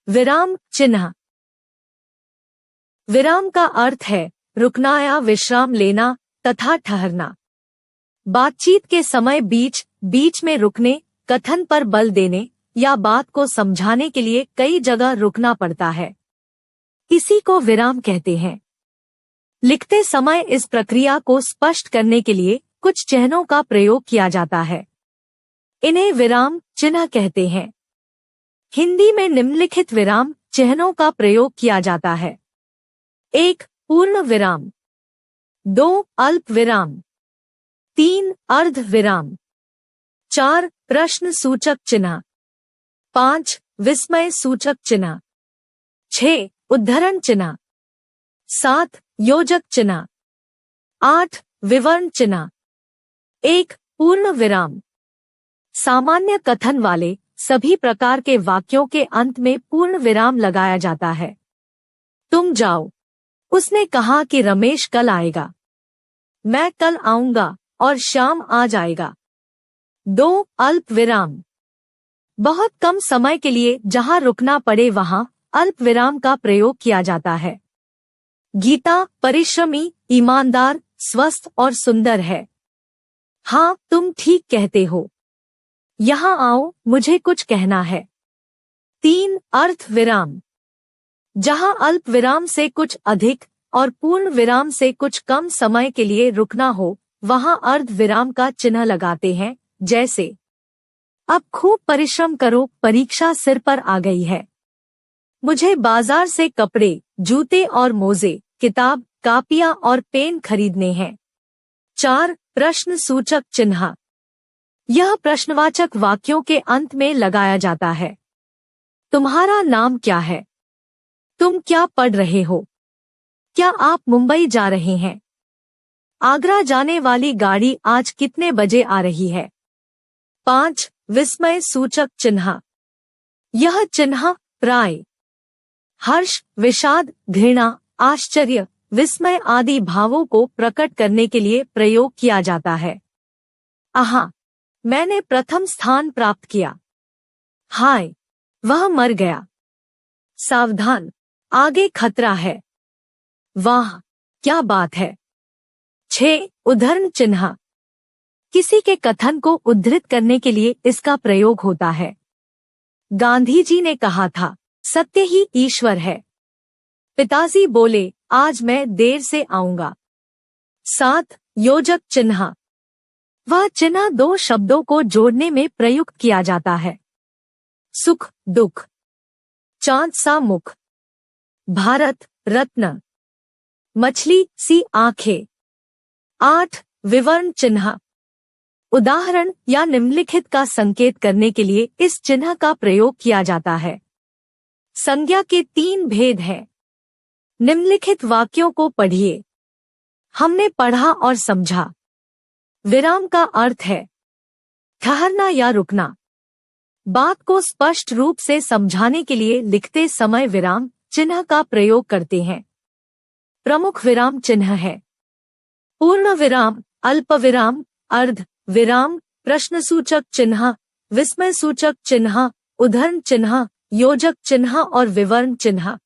विराम चिन्ह। विराम का अर्थ है रुकना या विश्राम लेना तथा ठहरना। बातचीत के समय बीच बीच में रुकने, कथन पर बल देने या बात को समझाने के लिए कई जगह रुकना पड़ता है। इसी को विराम कहते हैं। लिखते समय इस प्रक्रिया को स्पष्ट करने के लिए कुछ चिन्हों का प्रयोग किया जाता है। इन्हें विराम चिन्ह कहते हैं। हिंदी में निम्नलिखित विराम चिन्हों का प्रयोग किया जाता है। 1. पूर्ण विराम। 2. अल्प विराम। 3. अर्ध विराम। 4. प्रश्न सूचक चिन्ह। 5. विस्मय सूचक चिन्ह। 6. उद्धरण चिन्ह। 7. योजक चिन्ह। 8. विवरण चिन्ह। 1. पूर्ण विराम। सामान्य कथन वाले सभी प्रकार के वाक्यों के अंत में पूर्ण विराम लगाया जाता है। तुम जाओ। उसने कहा कि रमेश कल आएगा। मैं कल आऊंगा और श्याम आ जाएगा। 2. अल्प विराम। बहुत कम समय के लिए जहां रुकना पड़े वहां अल्प विराम का प्रयोग किया जाता है। गीता परिश्रमी, ईमानदार, स्वस्थ और सुंदर है। हाँ, तुम ठीक कहते हो। यहाँ आओ, मुझे कुछ कहना है। 3. अर्ध विराम। जहाँ अल्प विराम से कुछ अधिक और पूर्ण विराम से कुछ कम समय के लिए रुकना हो, वहाँ अर्ध विराम का चिन्ह लगाते हैं। जैसे, अब खूब परिश्रम करो, परीक्षा सिर पर आ गई है। मुझे बाजार से कपड़े, जूते और मोजे, किताब, कापियां और पेन खरीदने हैं। 4. प्रश्न सूचक चिन्ह। यह प्रश्नवाचक वाक्यों के अंत में लगाया जाता है। तुम्हारा नाम क्या है? तुम क्या पढ़ रहे हो? क्या आप मुंबई जा रहे हैं? आगरा जाने वाली गाड़ी आज कितने बजे आ रही है? 5. विस्मय सूचक चिन्ह। यह चिन्ह प्राय हर्ष, विषाद, घृणा, आश्चर्य, विस्मय आदि भावों को प्रकट करने के लिए प्रयोग किया जाता है। आहा, मैंने प्रथम स्थान प्राप्त किया। हाय, वह मर गया। सावधान, आगे खतरा है। वाह, क्या बात है। 6. उद्धरण चिन्ह। किसी के कथन को उद्धृत करने के लिए इसका प्रयोग होता है। गांधी जी ने कहा था, सत्य ही ईश्वर है। पिताजी बोले, आज मैं देर से आऊंगा। 7. योजक चिन्ह। वह चिन्ह 2 शब्दों को जोड़ने में प्रयुक्त किया जाता है। सुख, दुख। चांद सा मुख। भारत रत्न। मछली सी आंखें। 8. विवरण चिन्ह। उदाहरण या निम्नलिखित का संकेत करने के लिए इस चिन्ह का प्रयोग किया जाता है। संज्ञा के 3 भेद हैं। निम्नलिखित वाक्यों को पढ़िए। हमने पढ़ा और समझा। विराम का अर्थ है ठहरना या रुकना। बात को स्पष्ट रूप से समझाने के लिए लिखते समय विराम चिन्ह का प्रयोग करते हैं। प्रमुख विराम चिन्ह है पूर्ण विराम, अल्प विराम, अर्ध विराम, प्रश्नसूचक चिन्ह, विस्मय सूचक चिन्ह, उद्धरण चिन्ह, योजक चिन्ह और विवरण चिन्ह।